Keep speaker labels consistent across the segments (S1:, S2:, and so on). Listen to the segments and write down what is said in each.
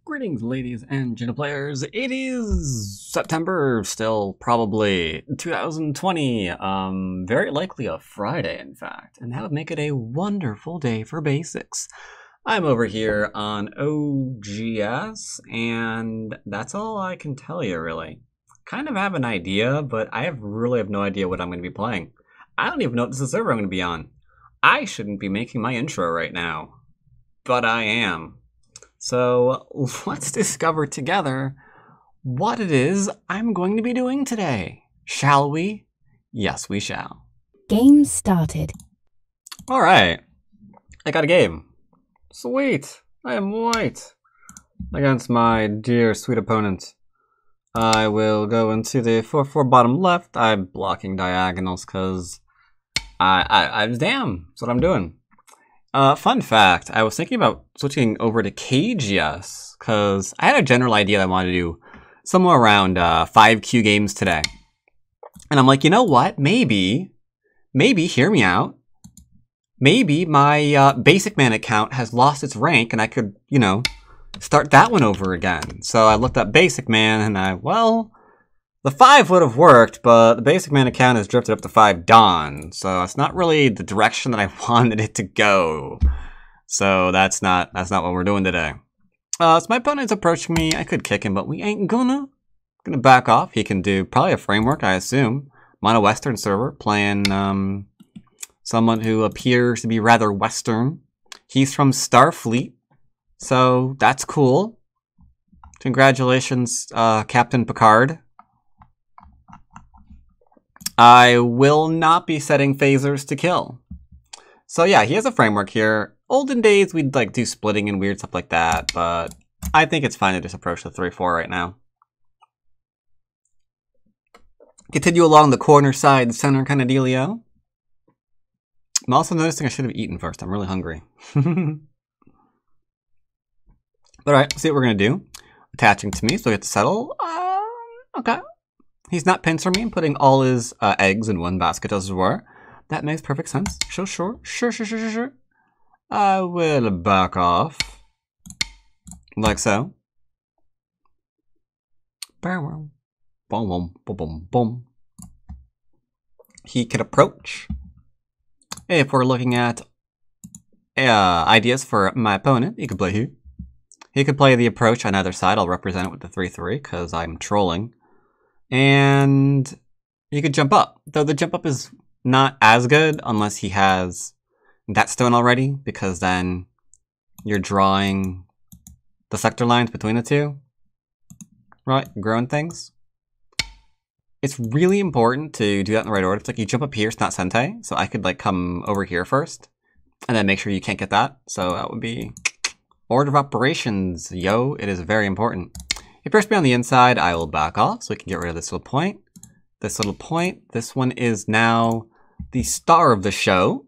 S1: Greetings, ladies and gentle players. It is September, still probably 2020. Very likely a Friday, in fact, and that would make it a wonderful day for basics. I'm over here on OGS, and that's all I can tell you, really. Kind of have an idea, but I really have no idea what I'm going to be playing. I don't even know what this is server I'm going to be on. I shouldn't be making my intro right now, but I am. So let's discover together what it is I'm going to be doing today. Shall we? Yes, we shall.
S2: Game started.
S1: All right. I got a game. Sweet. I am white. Against my dear sweet opponent. I will go into the 4-4 bottom left. I'm blocking diagonals because I damn. That's what I'm doing. Fun fact, I was thinking about switching over to KGS because I had a general idea that I wanted to do somewhere around 5Q games today. And I'm like, you know what? Maybe, hear me out. Maybe my basic man account has lost its rank and I could, you know, start that one over again. So I looked up basic man and well, the 5 would have worked, but the basic man account has drifted up to 5 Dawn, so it's not really the direction that I wanted it to go. So that's not what we're doing today. So my opponent's approaching me. I could kick him, but we ain't gonna back off. He can do probably a framework, I assume. I'm on a Western server playing someone who appears to be rather Western. He's from Starfleet, so that's cool. Congratulations, Captain Picard. I will not be setting phasers to kill. So yeah, he has a framework here. Olden days, we'd like do splitting and weird stuff like that, but I think it's fine to just approach the 3-4 right now. Continue along the corner side, center kind of dealio. I'm also noticing I should have eaten first. I'm really hungry. But alright, let's see what we're going to do. Attaching to me, so we have to settle. Okay. He's not pincer me and putting all his eggs in one basket, as it were. That makes perfect sense. Sure. I will back off. Like so. Boom, boom, boom, boom, boom. He could approach. If we're looking at ideas for my opponent, he could play here. He could play the approach on either side. I'll represent it with the 3-3 because I'm trolling. And he could jump up, though the jump up is not as good unless he has that stone already, because then you're drawing the sector lines between the two, right? Growing things. It's really important to do that in the right order. It's like you jump up here, it's not Sente, so I could like come over here first, and then make sure you can't get that. So that would be order of operations, yo. It is very important. If you push me on the inside, I will back off so we can get rid of this little point. This little point. This one is now the star of the show.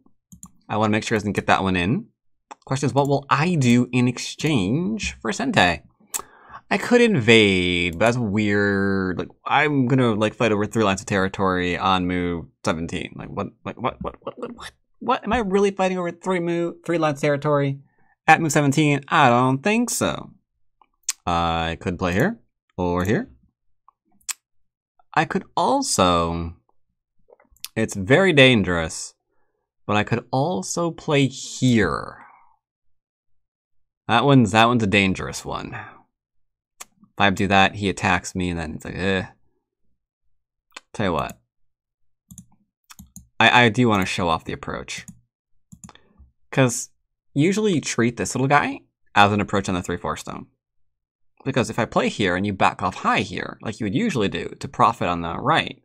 S1: I want to make sure I doesn't get that one in. Question is, what will I do in exchange for Sente? I could invade, but that's weird. Like, I'm gonna like fight over 3 lines of territory on move 17. Like what? Am I really fighting over 3 lines of territory at move 17? I don't think so. I could play here, or here. I could also, it's very dangerous, but I could also play here. That one's a dangerous one. If I do that, he attacks me, and then it's like, Tell you what. I do want to show off the approach. Because usually you treat this little guy as an approach on the 3-4 stone. Because if I play here and you back off high here, like you would usually do to profit on the right,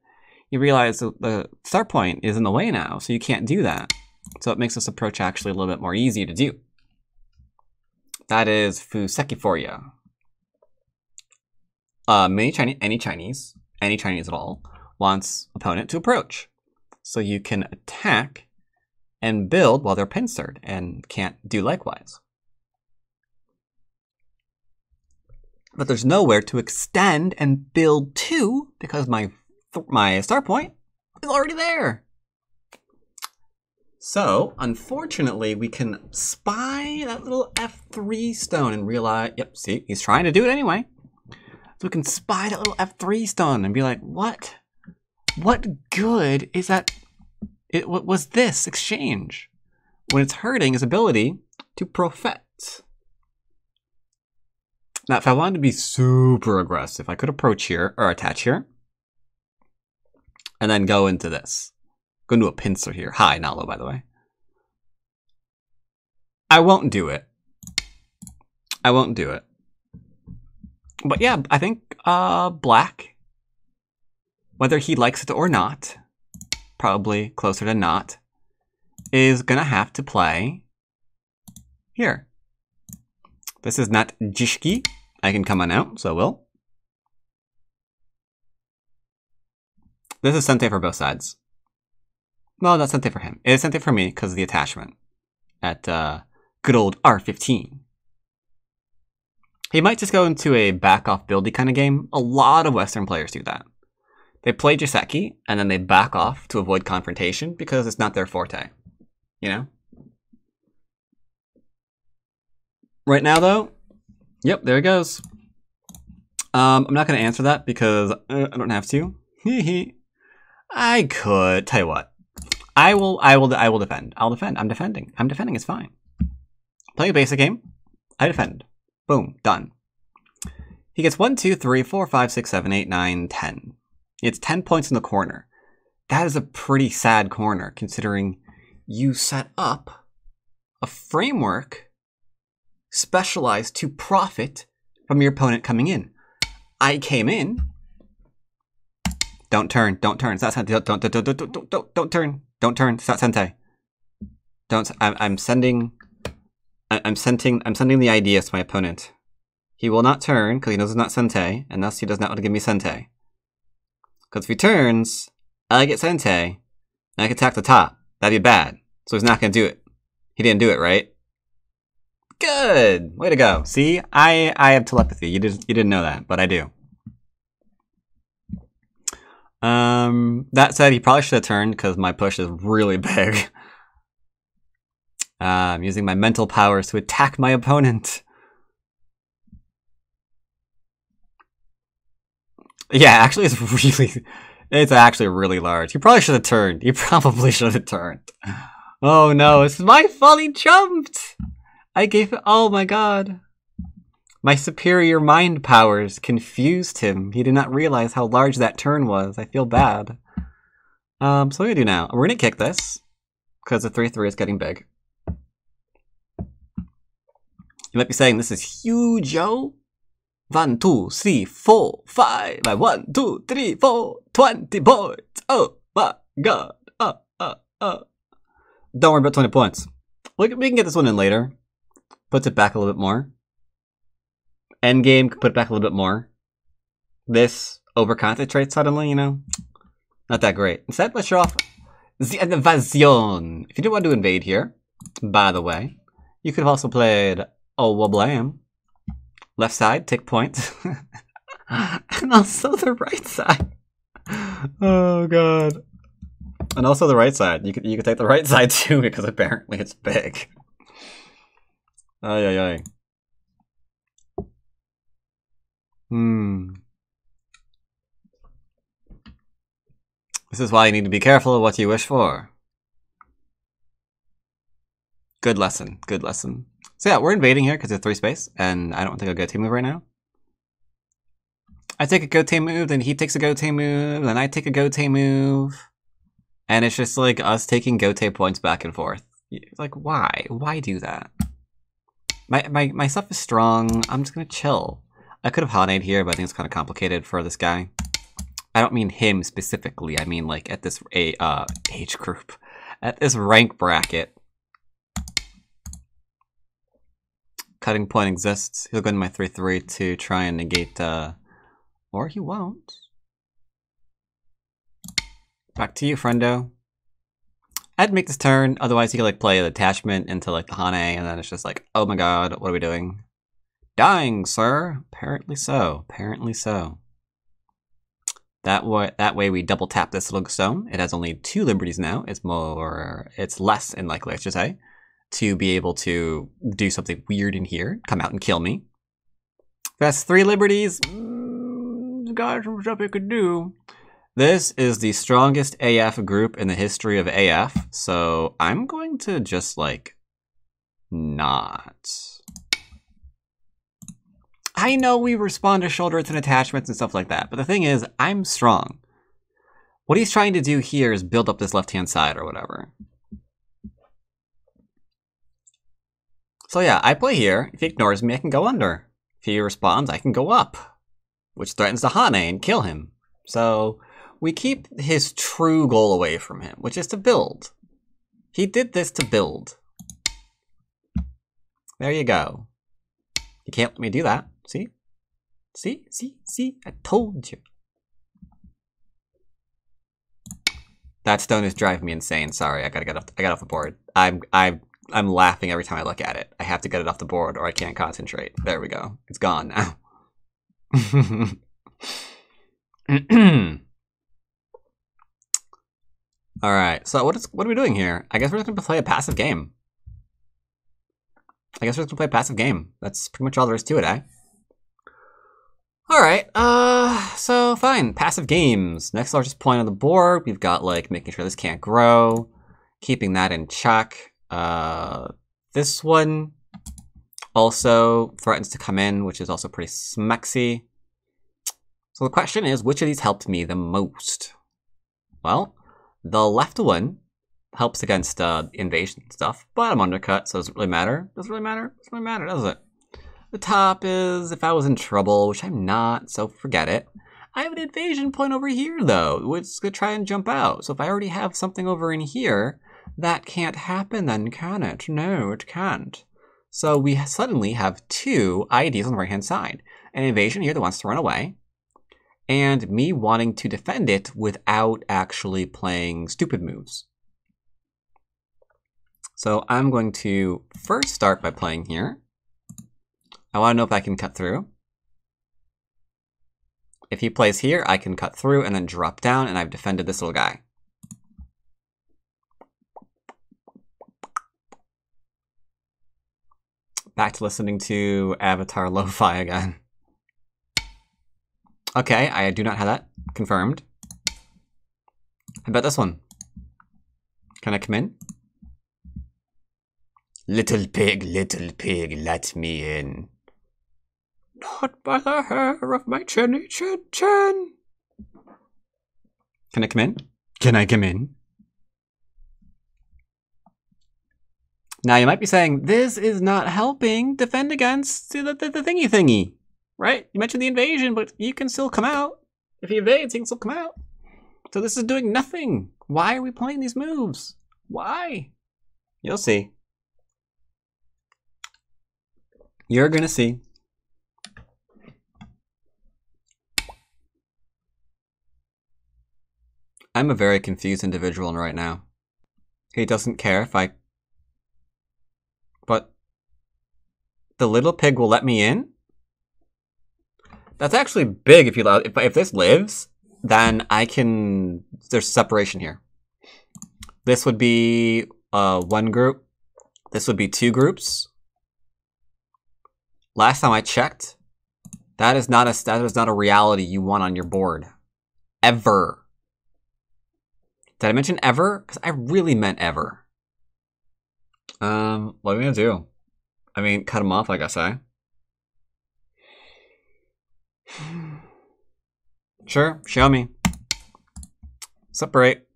S1: you realize that the start point is in the way now, so you can't do that. So it makes this approach actually a little bit more easy to do. That is Fuseki for you. Any Chinese at all, wants opponent to approach. So you can attack and build while they're pincered and can't do likewise. But there's nowhere to extend and build to because my start point is already there. So, unfortunately, we can spy that little F3 stone and realize, yep, see, he's trying to do it anyway. So we can spy that little F3 stone and be like, what? What good is that? What was this exchange? When it's hurting his ability to profit. Now, if I wanted to be super aggressive, I could approach here, or attach here. And then go into this. Go into a pincer here. High, not low, by the way. I won't do it. I won't do it. But yeah, I think black, whether he likes it or not, probably closer to not, is gonna have to play here. This is not Jishki. I can come on out, so I will. This is Sente for both sides. Well, not Sente for him. It is Sente for me because of the attachment at good old R15. He might just go into a back-off buildy kind of game. A lot of Western players do that. They play Jiseki, and then they back off to avoid confrontation because it's not their forte. You know? Right now, though, yep, there it goes. I'm not going to answer that because I don't have to. I could. Tell you what. I will defend. I'll defend. I'm defending. It's fine. Play a basic game. I defend. Boom. Done. He gets 1, 2, 3, 4, 5, 6, 7, 8, 9, 10. It's 10 points in the corner. That is a pretty sad corner, considering you set up a framework specialized to profit from your opponent coming in. I came in. Don't turn. Don't turn. It's not Sente. Don't turn. Don't turn. It's not Sente. Don't. I'm sending the ideas to my opponent. He will not turn because he knows it's not Sente, and thus he does not want to give me Sente. Because if he turns, I get Sente, and I can attack the top. That'd be bad. So he's not going to do it. He didn't do it, right? Good! Way to go. See? I have telepathy. You didn't know that, but I do. That said, he probably should have turned because my push is really big. I'm using my mental powers to attack my opponent. Yeah, actually it's actually really large. He probably should have turned. He probably should have turned. Oh no, it's my fault he jumped! I gave it, oh my god. My superior mind powers confused him. He did not realize how large that turn was. I feel bad. So what are we gonna do now? We're gonna kick this, because the 3-3 is getting big. You might be saying, this is huge, yo. 1, 2, 3, 4, 5. 1, 2, 3, 4, 20 points. Oh my god. Don't worry about 20 points. We can get this one in later. Puts it back a little bit more. Endgame could put it back a little bit more. This over-concentrates suddenly, you know? Not that great. Instead, let's show off the invasion. If you didn't want to invade here, by the way, you could have also played Oh Wablam. Left side, take point. And also the right side. Oh god. And also the right side. You could take the right side too, because apparently it's big. Ay ay ay. This is why you need to be careful of what you wish for. Good lesson. Good lesson. So yeah, we're invading here because it's 3 space, and I don't take a go-team move right now. I take a go-team move, then he takes a go-team move, then I take a go-team move. And it's just like us taking go-team points back and forth. Like, why? Why do that? My stuff is strong. I'm just gonna chill. I could have Hana'd here, but I think it's kind of complicated for this guy. I don't mean him specifically. I mean like at this age group. At this rank bracket. Cutting point exists. He'll go into my 3-3 to try and negate, or he won't. Back to you, friendo. I'd make this turn, otherwise he could like play the attachment into like the Hane, and then it's just like, oh my god, what are we doing? Dying, sir. Apparently so. Apparently so. That way we double tap this little stone. It has only 2 liberties now. It's less than likely, I should say, to be able to do something weird in here. Come out and kill me. That's 3 liberties. Got some stuff it could do. This is the strongest AF group in the history of AF, so I'm going to just, like, not. I know we respond to shoulders and attachments and stuff like that, but the thing is, I'm strong. What he's trying to do here is build up this left-hand side or whatever. So yeah, I play here. If he ignores me, I can go under. If he responds, I can go up, which threatens to Hane and kill him. So we keep his true goal away from him, which is to build. He did this to build. There you go. You can't let me do that. See? See? I told you. That stone is driving me insane. Sorry, I got off the board. I'm laughing every time I look at it. I have to get it off the board or I can't concentrate. There we go. It's gone now. Alright, so what are we doing here? I guess we're just gonna play a passive game. That's pretty much all there is to it, eh? Alright, so fine. Passive games. Next largest point on the board, we've got, like, making sure this can't grow, keeping that in check. This one also threatens to come in, which is also pretty smexy. So the question is, which of these helped me the most? Well, the left one helps against invasion stuff, but I'm undercut, so does it really matter? Doesn't really matter, does it? The top is if I was in trouble, which I'm not, so forget it. I have an invasion point over here, though, which is going to try and jump out. So if I already have something over in here, that can't happen then, can it? No, it can't. So we suddenly have 2 IDs on the right-hand side. An invasion here that wants to run away, and me wanting to defend it without actually playing stupid moves. So I'm going to first start by playing here. I want to know if I can cut through. If he plays here, I can cut through and then drop down, and I've defended this little guy. Back to listening to Avatar Lo-Fi again. Okay, I do not have that confirmed. How about this one? Can I come in? Little pig, let me in. Not by the hair of my chinny chin chin. Can I come in? Can I come in? Now you might be saying, this is not helping defend against the thingy. Right? You mentioned the invasion, but you can still come out. If he invades, he can still come out. So this is doing nothing. Why are we playing these moves? Why? You'll see. You're gonna see. I'm a very confused individual right now. He doesn't care if I... But... the little pig will let me in? That's actually big if you allow... If this lives, then I can... There's separation here. This would be 1 group. This would be 2 groups. Last time I checked, that is not a reality you want on your board. Ever. Did I mention ever? Because I really meant ever. What are we gonna do? I mean, cut him off, like I say. Sure, show me. Separate.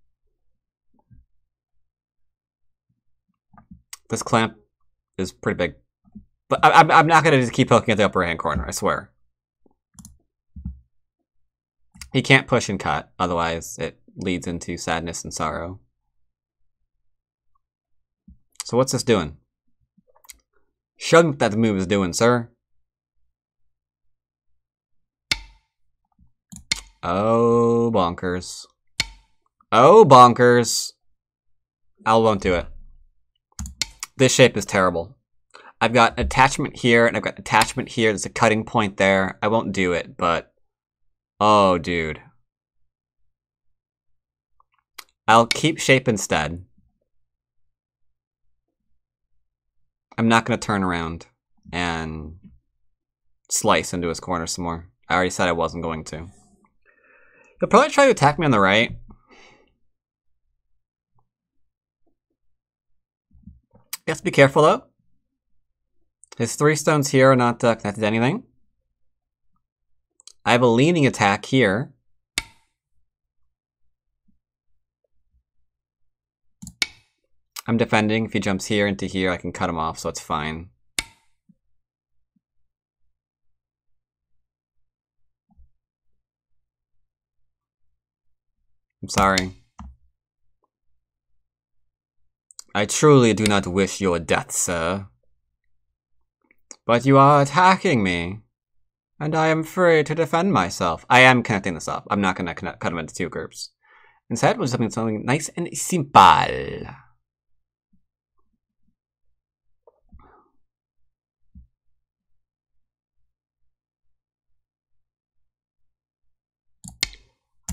S1: This clamp is pretty big. But I'm not going to just keep poking at the upper hand corner, I swear. He can't push and cut, otherwise it leads into sadness and sorrow. So what's this doing? Show me what that move is doing, sir. Oh, bonkers. Oh, bonkers. I won't do it. This shape is terrible. I've got attachment here, and I've got attachment here. There's a cutting point there. I won't do it, but... Oh, dude. I'll keep shape instead. I'm not going to turn around and slice into his corner some more. I already said I wasn't going to. He'll probably try to attack me on the right. He has to be careful, though. His 3 stones here are not connected to anything. I have a leaning attack here. I'm defending. If he jumps here into here, I can cut him off, so it's fine. I'm sorry. I truly do not wish your death, sir. But you are attacking me, and I am free to defend myself. I am connecting this up. I'm not going to cut them into 2 groups. Instead, we'll do something nice and simple.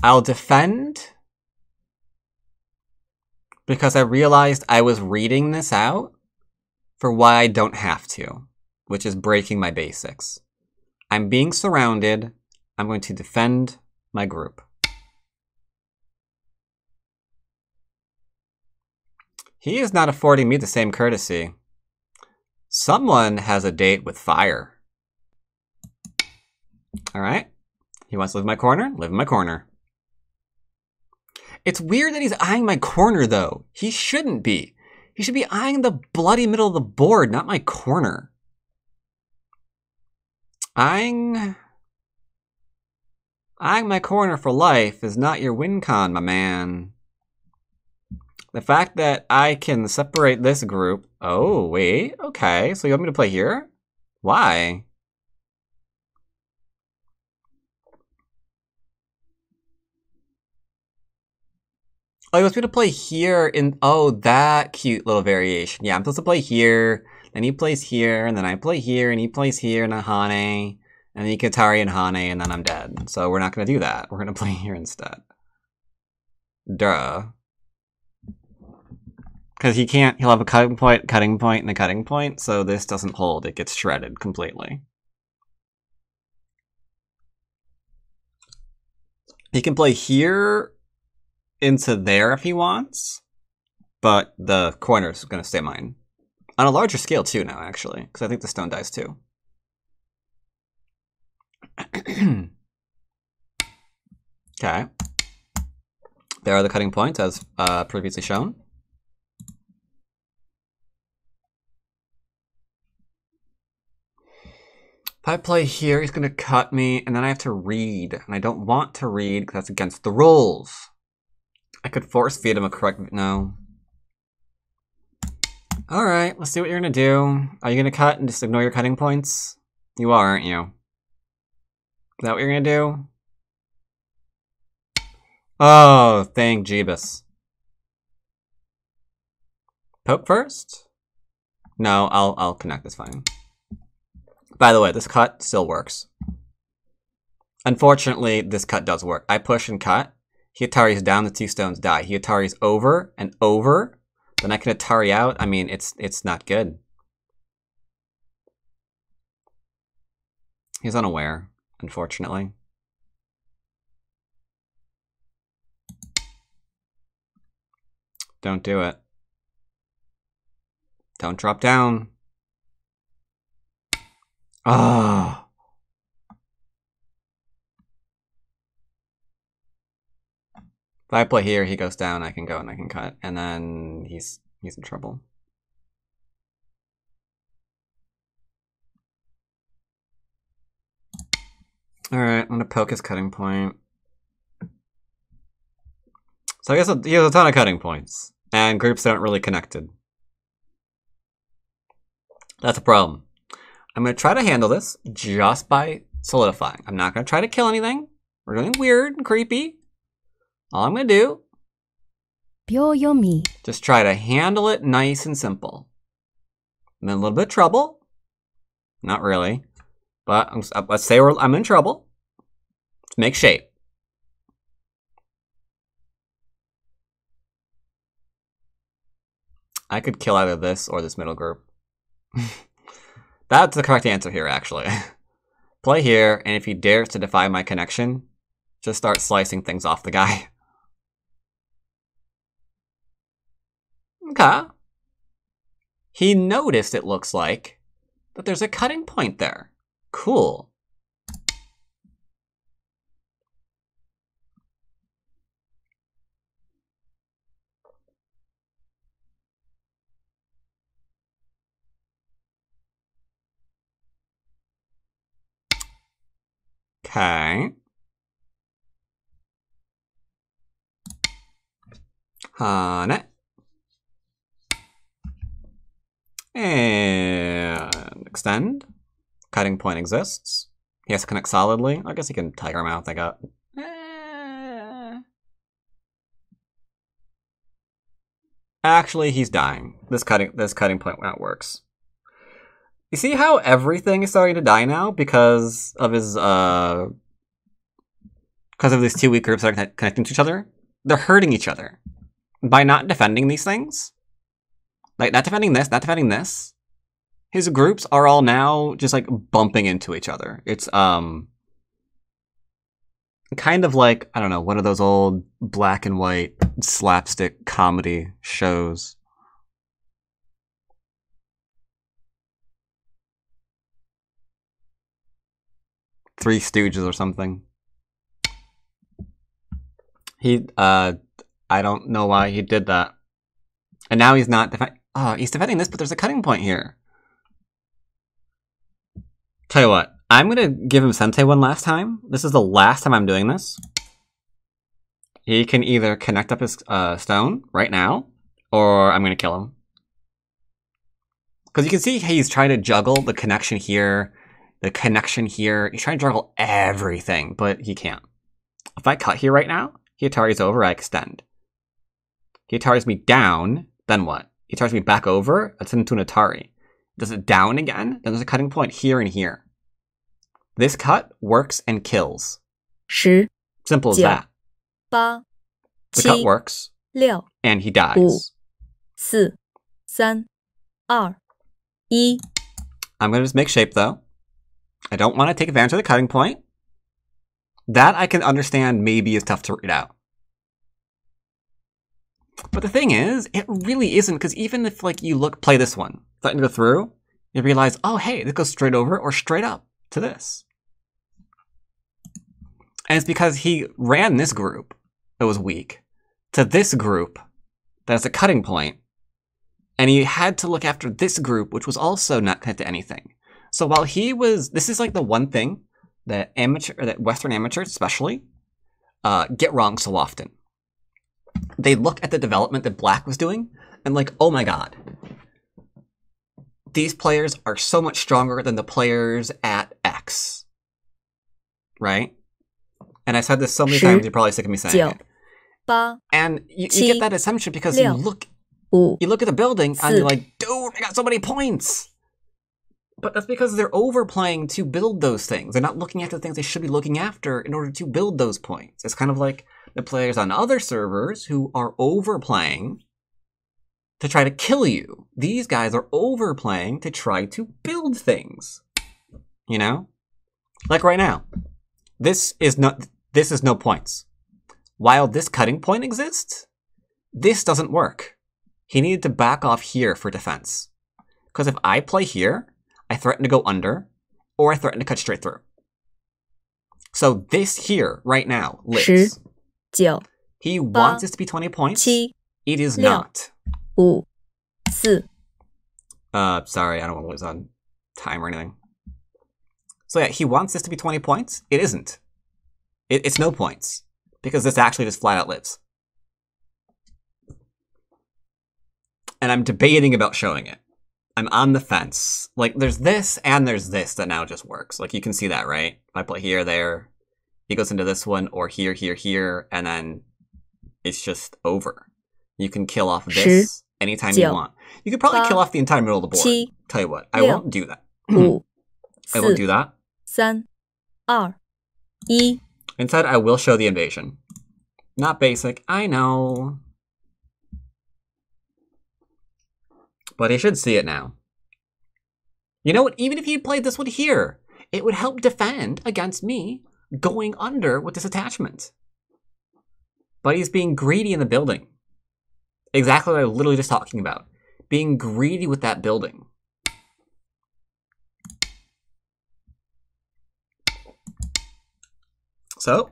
S1: I'll defend because I realized I was reading this out for why I don't have to, which is breaking my basics. I'm being surrounded. I'm going to defend my group. He is not affording me the same courtesy. Someone has a date with fire. All right. He wants to live in my corner. Live in my corner. It's weird that he's eyeing my corner, though. He shouldn't be. He should be eyeing the bloody middle of the board, not my corner. Eyeing my corner for life is not your win con, my man. The fact that I can separate this group... Oh, wait. Okay, so you want me to play here? Why? Oh, he wants me to play here in... Oh, that cute little variation. Yeah, I'm supposed to play here, then he plays here, and then I play here, and he plays here, and then Hane, and then Katari and Hane, and then I'm dead. So we're not going to do that. We're going to play here instead. Duh. Because he can't... He'll have a cutting point, and a cutting point, so this doesn't hold. It gets shredded completely. He can play here... into there if he wants, but the corner's going to stay mine. On a larger scale too now, actually, because I think the stone dies too. Okay. There are the cutting points as previously shown. If I play here, he's going to cut me, and then I have to read, and I don't want to read because that's against the rules. I could force feed him a correct... No. Alright, let's see what you're gonna do. Are you gonna cut and just ignore your cutting points? You are, aren't you? Is that what you're gonna do? Oh, thank Jeebus. Poke first? No, I'll connect this fine. By the way, this cut still works. Unfortunately, this cut does work. I push and cut. Atari's down, the 2 stones die. Atari's over and over. Then I can Atari out. I mean, it's not good. He's unaware, unfortunately. Don't do it. Don't drop down. Ah. Oh. If I play here, he goes down, I can go and I can cut, and then he's in trouble. Alright, I'm gonna poke his cutting point. So I guess he has a ton of cutting points, and groups aren't really connected. That's a problem. I'm gonna try to handle this just by solidifying. I'm not gonna try to kill anything. We're doing weird and creepy. All I'm going to do, just try to handle it nice and simple. I'm in a little bit of trouble. Not really. But let's say I'm in trouble. Let's make shape. I could kill either this or this middle group. That's the correct answer here, actually. Play here, and if he dares to defy my connection, just start slicing things off the guy. Okay. He noticed, it looks like, that there's a cutting point there. Cool. Okay. Hane. And extend. Cutting point exists. He has to connect solidly. I guess he can tiger mouth, I got. Actually, he's dying. This cutting point works. You see how everything is starting to die now because of his because of these two weak groups that are connecting to each other? They're hurting each other. By not defending these things. Like, not defending this, not defending this. His groups are all now just, like, bumping into each other. It's, kind of like, I don't know, one of those old black and white slapstick comedy shows. Three Stooges or something. I don't know why he did that. And now he's not defending. Oh, he's defending this, but there's a cutting point here. Tell you what, I'm gonna give him Sente one last time. This is the last time I'm doing this. He can either connect up his stone right now, or I'm gonna kill him. Because you can see he's trying to juggle the connection here, the connection here. He's trying to juggle everything, but he can't. If I cut here right now, he Atari's over, I extend. He Atari's me down, then what? He Atari's me back over, that's into an Atari. Does it down again? Then there's a cutting point here and here. This cut works and kills.
S2: 10,
S1: Simple as
S2: 9,
S1: that.
S2: 8,
S1: The cut works,
S2: 6,
S1: and he dies.
S2: 5, 4, 3, 2, 1.
S1: I'm going to just make shape, though. I don't want to take advantage of the cutting point. That I can understand maybe is tough to read out. But the thing is, it really isn't, because even if, like, you play this one, threaten to go through, you realize, oh, hey, this goes straight over or straight up to this. And it's because he ran this group that was weak to this group that has a cutting point, and he had to look after this group, which was also not connected to anything. So while he was, this is like the one thing that Western amateurs especially get wrong so often. They look at the development that Black was doing and like, oh my god, these players are so much stronger than the players at X, right? And I said this so many times, you're probably sick of me saying it. And you get that assumption because you look at the building and you're like, dude, I got so many points. But that's because they're overplaying to build those things. They're not looking after the things they should be looking after in order to build those points. It's kind of like the players on other servers who are overplaying to try to kill you. These guys are overplaying to try to build things. You know? Like right now. This is no points. While this cutting point exists, this doesn't work. He needed to back off here for defense. Because if I play here, I threaten to go under, or I threaten to cut straight through. So this here, right now, lives.
S2: 10, 9,
S1: He wants this to be 20 points.
S2: 7,
S1: It is
S2: 6,
S1: not.
S2: 5, 4.
S1: Sorry, I don't want to lose on time or anything. So yeah, he wants this to be 20 points. It isn't. It's no points. Because this actually just flat out lives. And I'm debating about showing it. I'm on the fence. Like, there's this and there's this that now just works. Like, you can see that, right? If I play here, there, he goes into this one, or here, here, here, and then it's just over. You can kill off this anytime you want. You could probably kill off the entire middle of the board. Tell you what, I won't do that. I won't do that.
S2: 3, 2, 1.
S1: Instead, I will show the invasion. Not basic, I know. But he should see it now. You know what? Even if he played this one here, it would help defend against me going under with this attachment. But he's being greedy in the building. Exactly what I was literally just talking about. Being greedy with that building. So,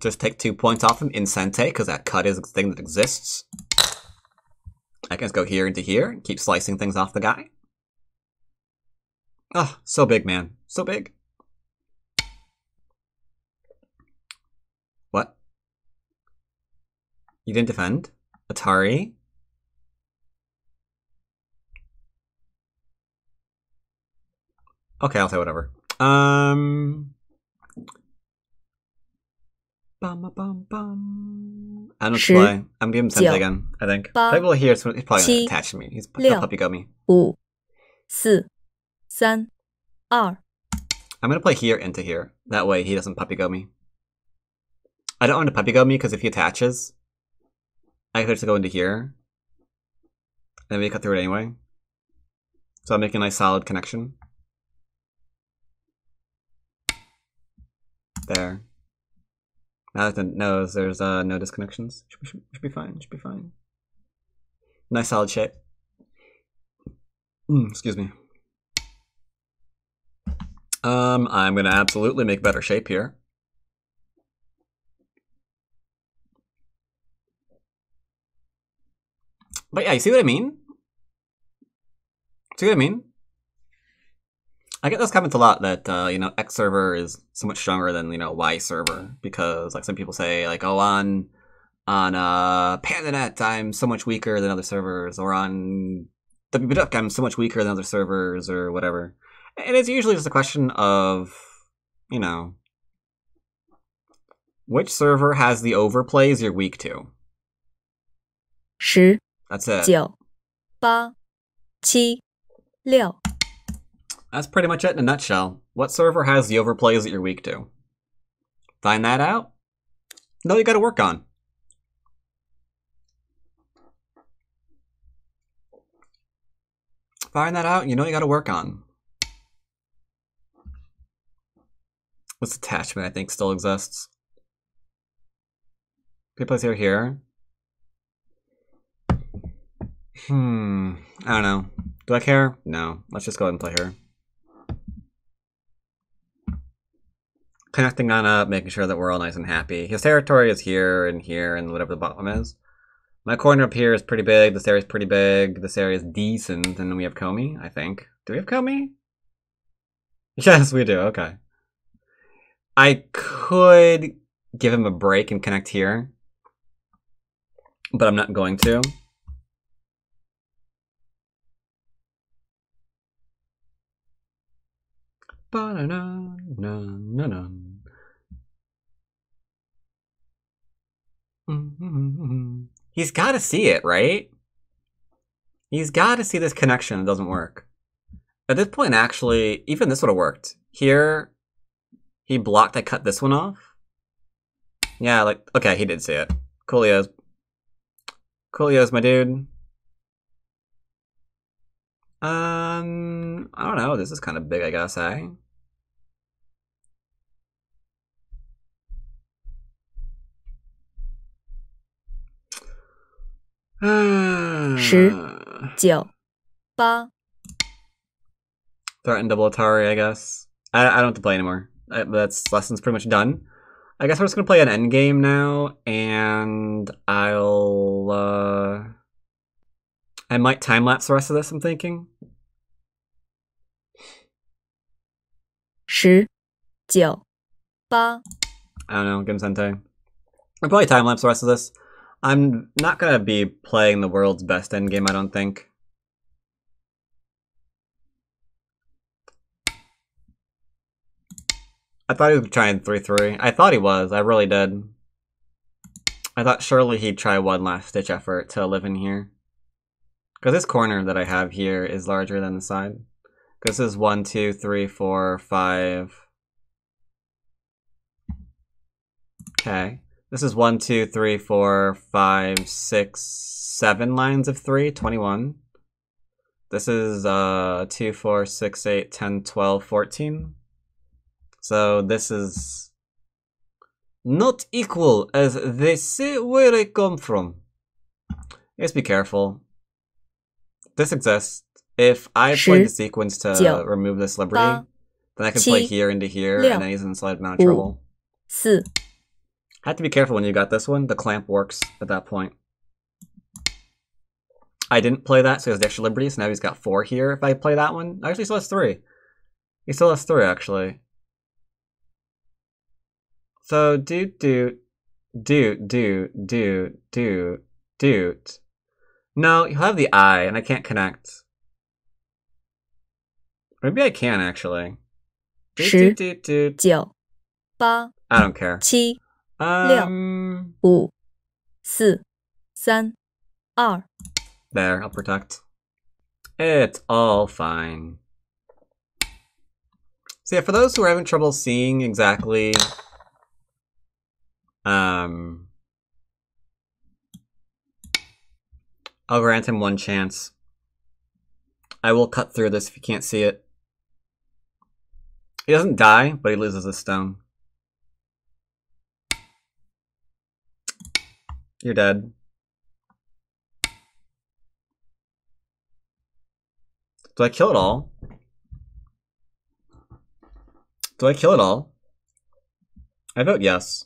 S1: just take 2 points off him in Sente, because that cut is a thing that exists. I can just go here into here and keep slicing things off the guy. Oh, so big, man. So big. What? You didn't defend? Atari? Okay, I'll say whatever. Bum, bum, bum. I don't know what to play. I'm giving him Sente again, I think. People here, he's probably going to attach to me. He's gonna puppy go me.
S2: 5 4 3 2
S1: I'm going to play here into here. That way he doesn't puppy go me. I don't want to puppy go me because if he attaches, I could just go into here. And we cut through it anyway. So I'm making a nice solid connection. There. Now that it knows there's no disconnections. Should be fine. Should be fine. Nice solid shape. Excuse me. I'm gonna absolutely make better shape here. But yeah, you see what I mean? See what I mean? I get those comments a lot that, you know, X server is so much stronger than, you know, Y server. Because, like, some people say, like, oh, on PandaNet, I'm so much weaker than other servers. Or on Baduk, I'm so much weaker than other servers, or whatever. And it's usually just a question of, you know, which server has the overplays you're weak to.
S2: 10
S1: That's it.
S2: 9 8 7 6
S1: That's pretty much it in a nutshell. What server has the overplays that you're weak to? Find that out? No, you gotta work on. Find that out, you know you gotta work on. This attachment, I think, still exists. Good place here. I don't know. Do I care? No. Let's just go ahead and play here. Connecting on up, making sure that we're all nice and happy. His territory is here, and whatever the bottom is. My corner up here is pretty big. This area is pretty big. This area is decent. And then we have Comey, I think. Do we have Comey? Yes, we do. Okay. I could give him a break and connect here. But I'm not going to. He's got to see it, right? He's got to see this connection. It doesn't work. At this point, actually, even this would have worked. Here, he blocked. I cut this one off. Yeah, like, okay, he did see it. Coolio's. Coolio's my dude. I don't know. This is kind of big, I gotta say.
S2: Ten, 9 8
S1: Threaten double Atari, I guess. I don't have to play anymore. That's lesson's pretty much done. I guess we're just gonna play an endgame now, and I might time-lapse the rest of this, I'm thinking.
S2: 10 9 8
S1: I don't know, give him Sente. I'll probably time-lapse the rest of this. I'm not gonna be playing the world's best endgame, I don't think. I thought he was trying 3-3. I thought he was, I really did. I thought surely he'd try one last ditch effort to live in here. Because this corner that I have here is larger than the side. Because this is 1, 2, 3, 4, 5. Okay. This is 1, 2, 3, 4, 5, 6, 7 lines of 3, 21. This is 2, 4, 6, 8, 10, 12, 14. So this is not equal as they say where I come from. Just be careful. This exists. If I play the sequence to remove this liberty, then I can play here into here, and then he's in a slight amount of trouble. Have to be careful when you got this one. The clamp works at that point. I didn't play that, so he has the extra liberty, so now he's got 4 here. If I play that one, actually he still has 3. He still has 3, actually. So, doot. No, he'll have the I, and I can't connect. Maybe I can, actually.
S2: 10, 9, 8,
S1: I don't care.
S2: 7, 6, 5, 4, 3, 2.
S1: There, I'll protect. It's all fine. So yeah, for those who are having trouble seeing exactly... I'll grant him 1 chance. I will cut through this if you can't see it. He doesn't die, but he loses a stone. You're dead. Do I kill it all? Do I kill it all? I vote yes.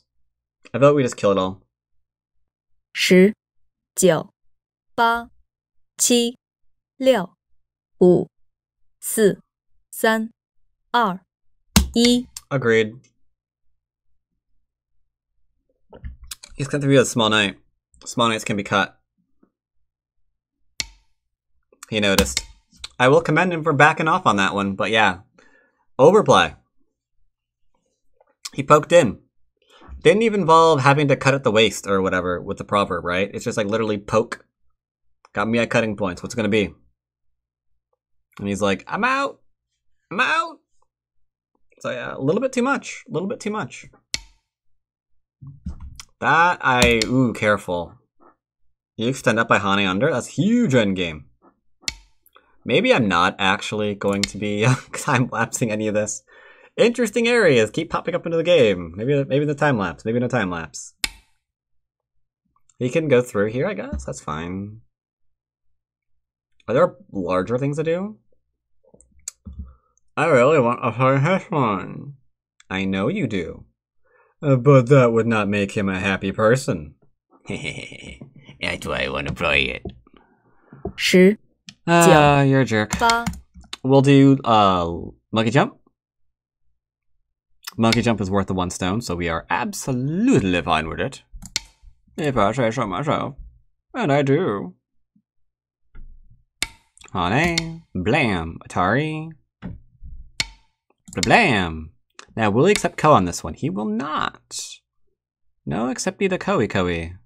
S1: I vote we just kill it all.
S2: 10, 9, 8, 7, 6, 5, 4, 3, 2, 1.
S1: Agreed. He's going to be a small knight. Small knights can be cut. He noticed. I will commend him for backing off on that one, but yeah. Overplay. He poked in. Didn't even involve having to cut at the waist or whatever with the proverb, right? It's just like literally poke. Got me at cutting points. What's it gonna be? And he's like, I'm out. I'm out. So yeah, a little bit too much. A little bit too much. That ooh, careful. You extend up by Hane under? That's huge endgame. Maybe I'm not actually going to be time-lapsing any of this. Interesting areas keep popping up into the game. Maybe the time-lapse. Maybe no time-lapse. He can go through here, I guess. That's fine. Are there larger things to do? I really want a high one. I know you do. But that would not make him a happy person. That's why I want to play it.
S2: 10,
S1: You're a jerk.
S2: 8.
S1: We'll do monkey jump. Monkey jump is worth the 1 stone, so we are absolutely fine with it. If I say so myself. And I do. Hane, blam, Atari. Blam. Now, will he accept Ko on this one? He will not. No, except be the Koei.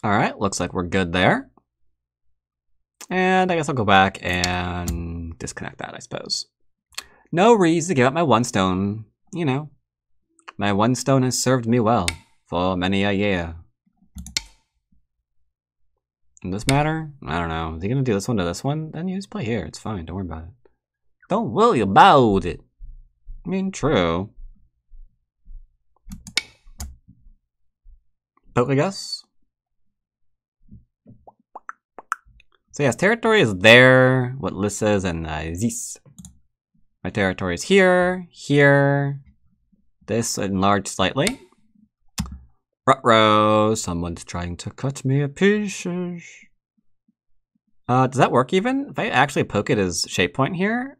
S1: Alright, looks like we're good there. And I guess I'll go back and disconnect that, I suppose. No reason to give up my 1 stone. You know, my 1 stone has served me well for many a year. Does this matter? I don't know. Is he gonna do this one to this one? Then you just play here. It's fine. Don't worry about it. Don't worry about it. I mean, true. Poke, I guess. So yes, territory is there. What Liz says and this. My territory is here, here. This enlarged slightly. Ruh-roh, someone's trying to cut me a pieces. Does that work even? If I actually poke at his shape point here,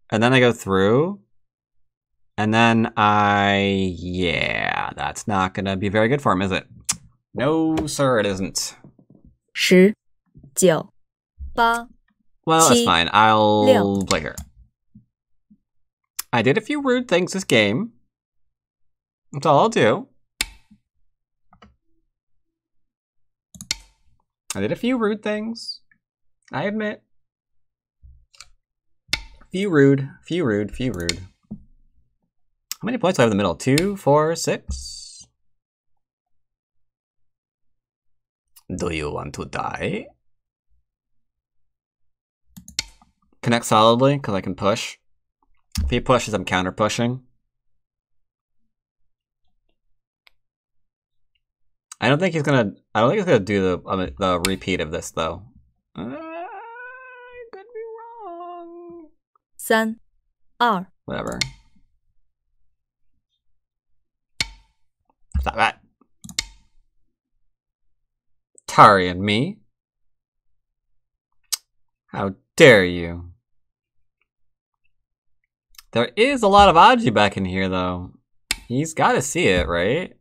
S1: and then I go through, and then yeah, that's not gonna be very good for him, is it? No, sir, it isn't.
S2: 10, 9, 8.
S1: Well, that's fine. I'll play here. I did a few rude things this game. That's all I'll do. I did a few rude things. I admit. Few rude. How many points do I have in the middle? 2, 4, 6? Do you want to die? Connect solidly, because I can push. If he pushes, I'm counter pushing. I don't think he's gonna do the repeat of this though. I could be wrong.
S2: 3、2、Whatever.
S1: Stop that. Tari and me. How dare you? There is a lot of Aji back in here though. He's gotta see it, right?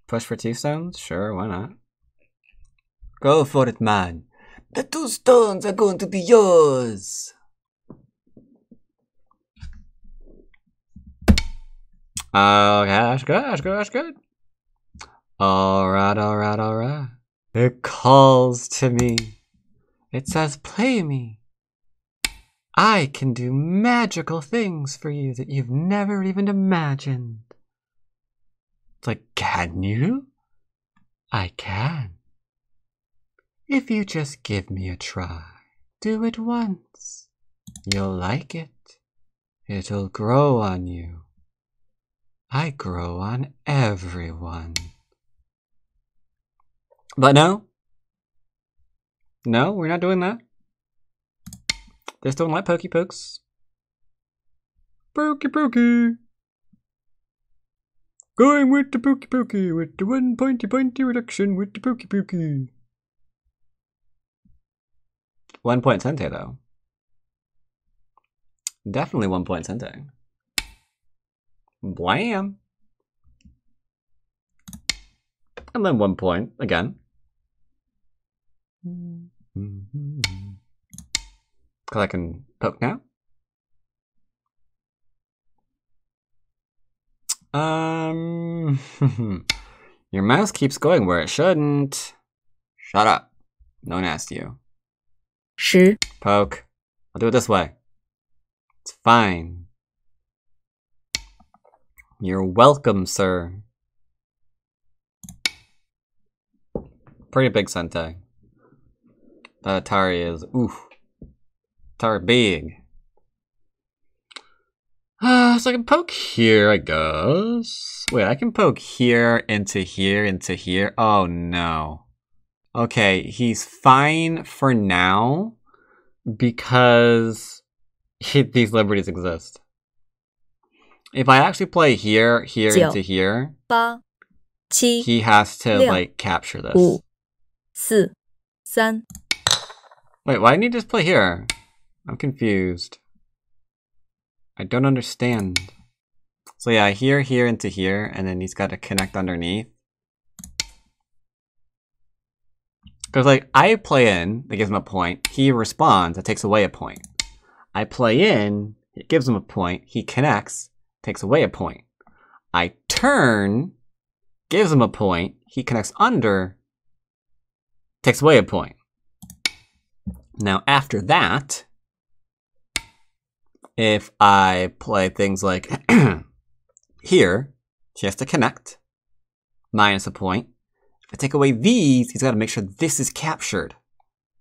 S1: Push for 2 stones? Sure, why not? Go for it, man. The 2 stones are going to be yours. Okay, that's good, that's good, that's good. Alright. It calls to me. It says, play me. I can do magical things for you that you've never even imagined. It's like, can you? I can. If you just give me a try, do it once. You'll like it. It'll grow on you. I grow on everyone. But no. No, we're not doing that. They still don't like pokey pokes. Pokey. Going with the pokey, with the 1 pointy reduction with the pokey. 1 point sente though. Definitely 1 point sente. Blam. And then 1 point again. Because I can poke now. Your mouse keeps going where it shouldn't. Shut up. No one asked you.
S2: 10、
S1: Poke. I'll do it this way. It's fine. You're welcome, sir. Pretty big sente. That Atari is, oof. Atari big. So I can poke here, I guess. Wait, I can poke here, into here, into here. Oh no. Okay, he's fine for now because these liberties exist. If I actually play here, here, into here,
S2: 8、7、he
S1: has to
S2: 6、
S1: like capture this.
S2: 5、4、3。
S1: Wait, why didn't he just play here? I'm confused. I don't understand. So yeah, here, here, into here, and then he's got to connect underneath. Because like, I play in, it gives him a point. He responds, it takes away a point. I play in, it gives him a point. He connects, takes away a point. I turn, gives him a point. He connects under, takes away a point. Now after that, if I play things like here, he has to connect, minus a point. If I take away these, he's got to make sure this is captured.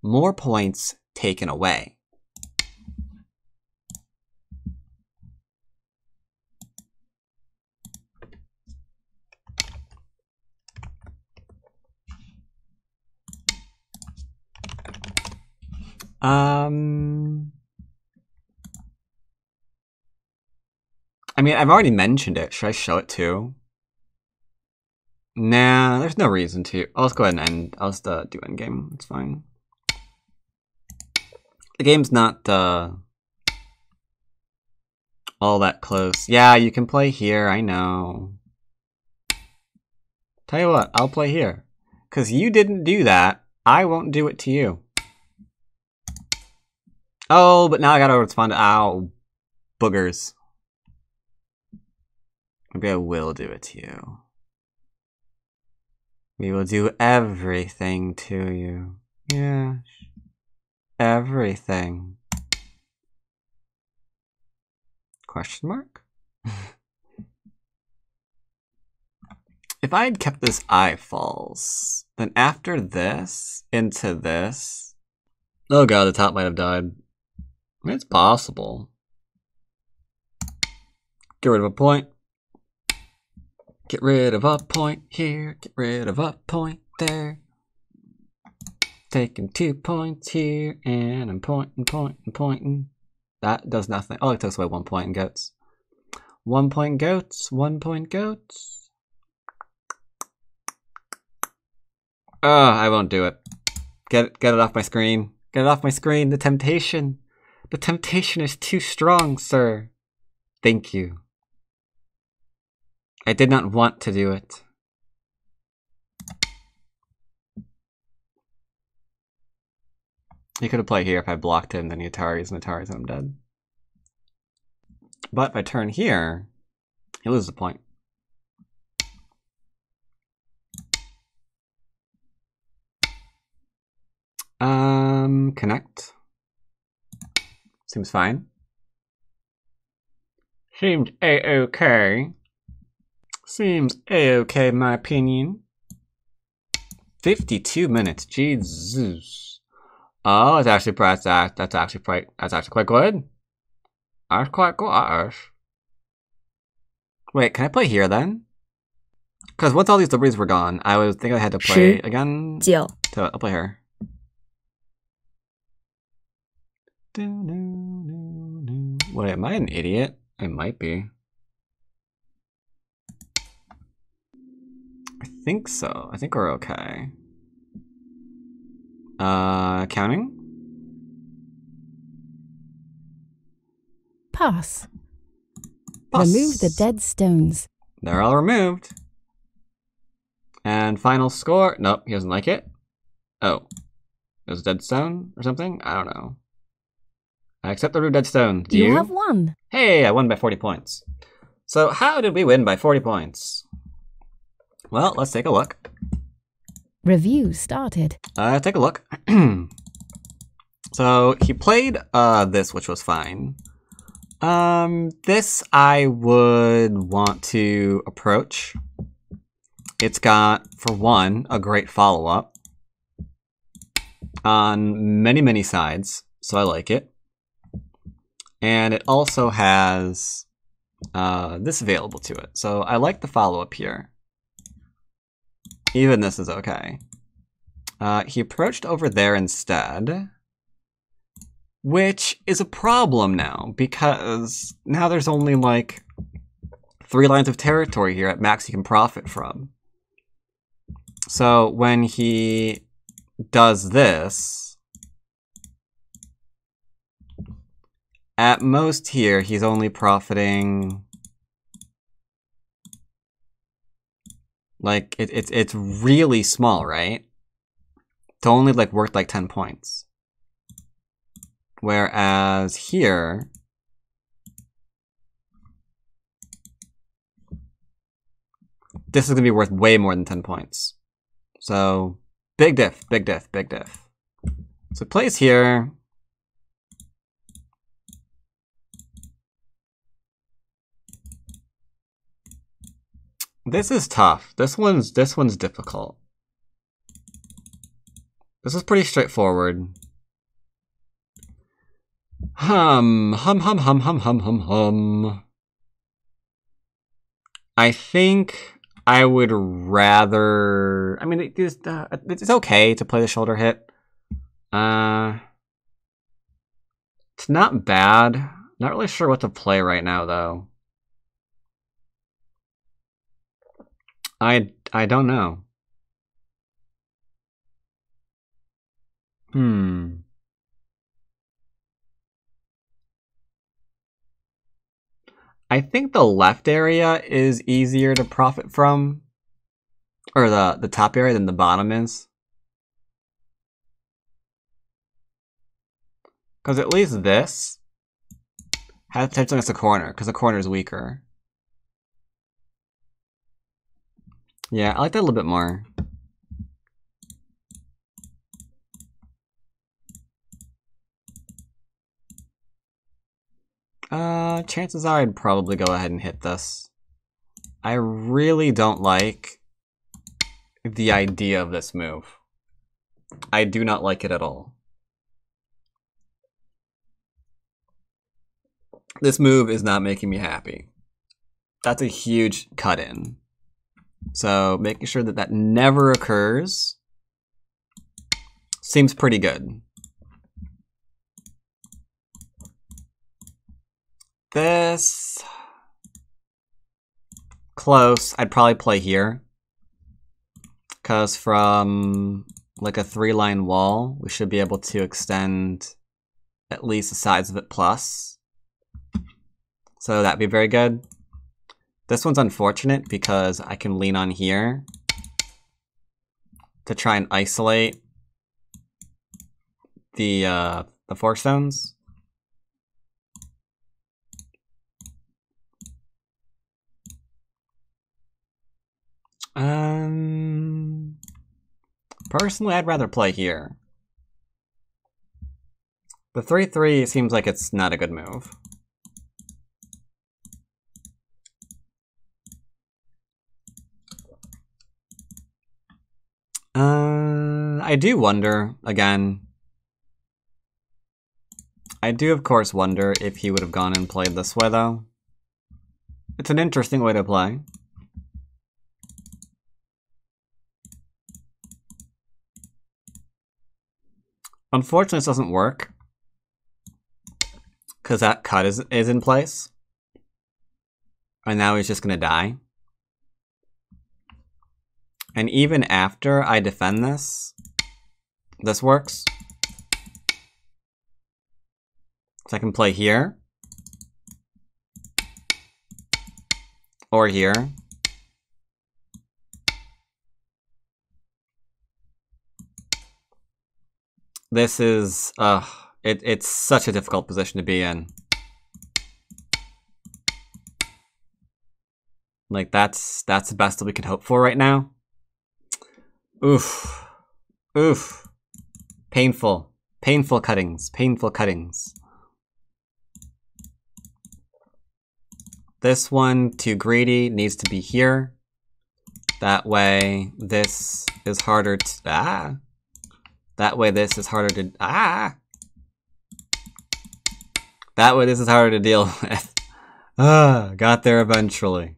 S1: More points taken away. I mean, I've already mentioned it. Should I show it too? Nah, there's no reason to. I'll just go ahead and end. I'll just do endgame. It's fine. The game's not all that close. Yeah, you can play here. I know. Tell you what, I'll play here. Because you didn't do that, I won't do it to you. Oh, but now I gotta respond to, ow, boogers. Maybe I will do it to you. We will do everything to you. Yes. Everything. Question mark? If I had kept this I falls, then after this, into this... Oh god, the top might have died. I mean, it's possible. Get rid of a point. Get rid of a point here. Get rid of a point there. Taking 2 points here, and I'm pointing. That does nothing. Oh, it takes away 1 point in goats. 1 point goats, 1 point goats. I won't do it. Get it off my screen. Get it off my screen. The temptation. The temptation is too strong, sir. Thank you. I did not want to do it. He could have played here if I blocked him, then he Ataris and Ataris and I'm dead. But if I turn here, he loses a point. Connect. Seems fine. Seems a-okay. Seems a-okay in my opinion. 52 minutes, Jesus. Oh, that's actually quite good. That's quite good. Wait, can I play here then? Because once all these liberties were gone, I was thinking I had to play again.
S2: 9
S1: So I'll play here. Wait, am I an idiot? I might be. I think so. I think we're okay. Counting?
S3: Pass.
S1: Pass.
S3: Remove the dead stones.
S1: They're all removed. And final score. Nope, he doesn't like it. Oh. There's a dead stone or something? I don't know. I accept the root dead stone. Do you?
S3: You have won.
S1: Hey, I won by 40 points. So how did we win by 40 points? Well, let's take a look.
S3: Review started.
S1: Take a look. So he played this, which was fine. This I would want to approach. It's got, for one, a great follow-up on many, many sides, so I like it. And it also has this available to it, so I like the follow-up here. Even this is okay. He approached over there instead, which is a problem now, because now there's only like 3 lines of territory here at max he can profit from. So when he does this, at most here he's only profiting like it's really small, right? It's only like worth like 10 points. Whereas here, this is gonna be worth way more than 10 points. So big diff, big diff, big diff. So it plays here. This is tough. This one's difficult. This is pretty straightforward. Hum. I think I would rather. I mean, it's okay to play the shoulder hit. It's not bad. Not really sure what to play right now, though. I don't know. I think the left area is easier to profit from, or the top area than the bottom is. Because at least this has potential against the corner, because the corner is weaker. Yeah, I like that a little bit more. Chances are I'd probably go ahead and hit this. I really don't like the idea of this move. I do not like it at all. This move is not making me happy. That's a huge cut in. So making sure that that never occurs seems pretty good. This... close. I'd probably play here. Because from like a 3-line wall, we should be able to extend at least the size of it plus. So that'd be very good. This one's unfortunate because I can lean on here to try and isolate the 4 stones. Personally, I'd rather play here. The 3-3 seems like it's not a good move. I do wonder, again. I do, of course, wonder if he would have gone and played this way, though. It's an interesting way to play. Unfortunately, this doesn't work. Because that cut is in place. And now he's just going to die. And even after I defend this, this works. So I can play here. Or here. This is, it's such a difficult position to be in. Like, that's the best that we can hope for right now. Oof. Oof. Painful. Painful cuttings. Painful cuttings. This one, too greedy, needs to be here. That way, this is harder to... That way, this is harder to... That way, this is harder to deal with. Got there eventually.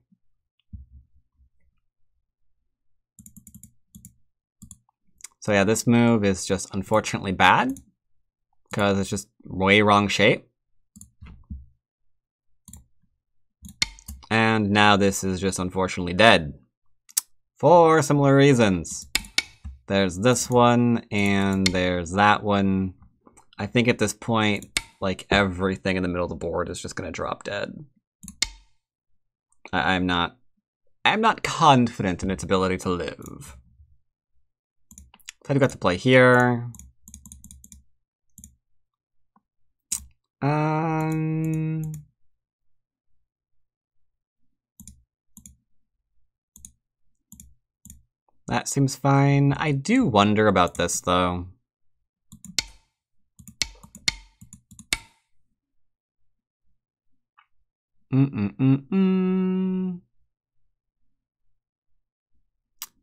S1: So yeah, this move is just unfortunately bad. Because it's just way wrong shape. And now this is just unfortunately dead. For similar reasons. There's this one, and there's that one. I think at this point, like, everything in the middle of the board is just gonna drop dead. I'm not confident in its ability to live. So I've got to play here. That seems fine. I do wonder about this, though.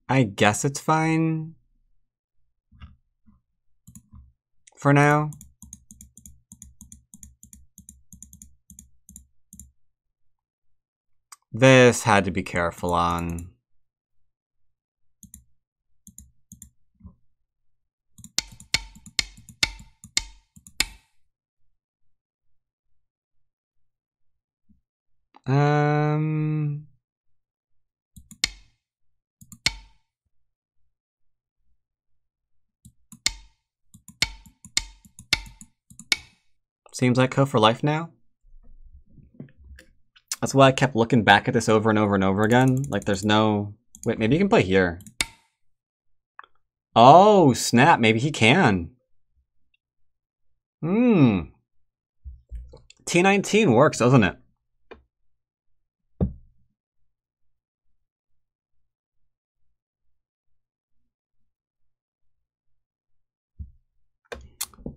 S1: I guess it's fine. For now. This had to be careful on. Seems like Go for life now. That's why I kept looking back at this over and over and over again. Like, there's no... Wait, maybe you can play here. Oh, snap. Maybe he can. T19 works, doesn't it?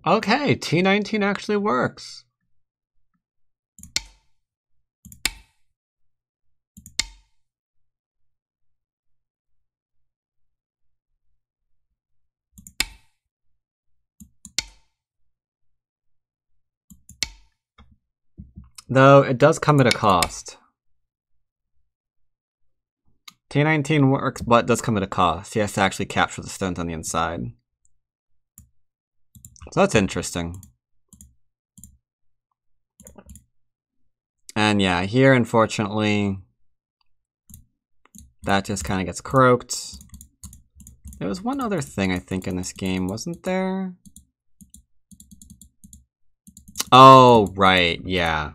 S1: Okay, T19 actually works. Though it does come at a cost. T19 works, but does come at a cost. He has to actually capture the stones on the inside. So that's interesting. And yeah, here, unfortunately, that just kind of gets croaked. There was one other thing, I think, in this game, wasn't there? Oh, right, yeah.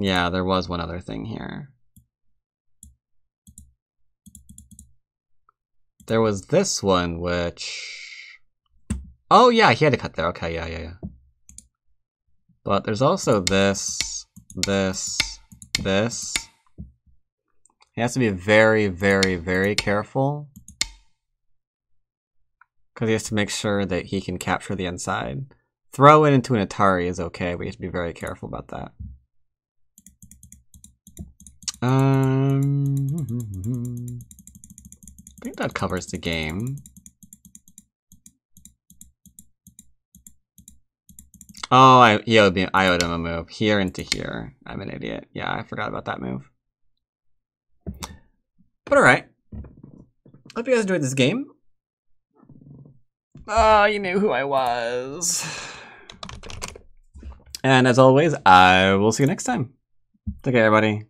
S1: Yeah, there was one other thing here. There was this one, which... Oh, yeah, he had to cut there. Okay, yeah. But there's also this. He has to be very, very, very careful. Because he has to make sure that he can capture the inside. Throw it into an Atari is okay, but you have to be very careful about that. I think that covers the game. Oh, I owed him a move. Here into here. I'm an idiot. Yeah, I forgot about that move. But alright. Hope you guys enjoyed this game. Oh, you knew who I was. And as always, I will see you next time. Take care, everybody.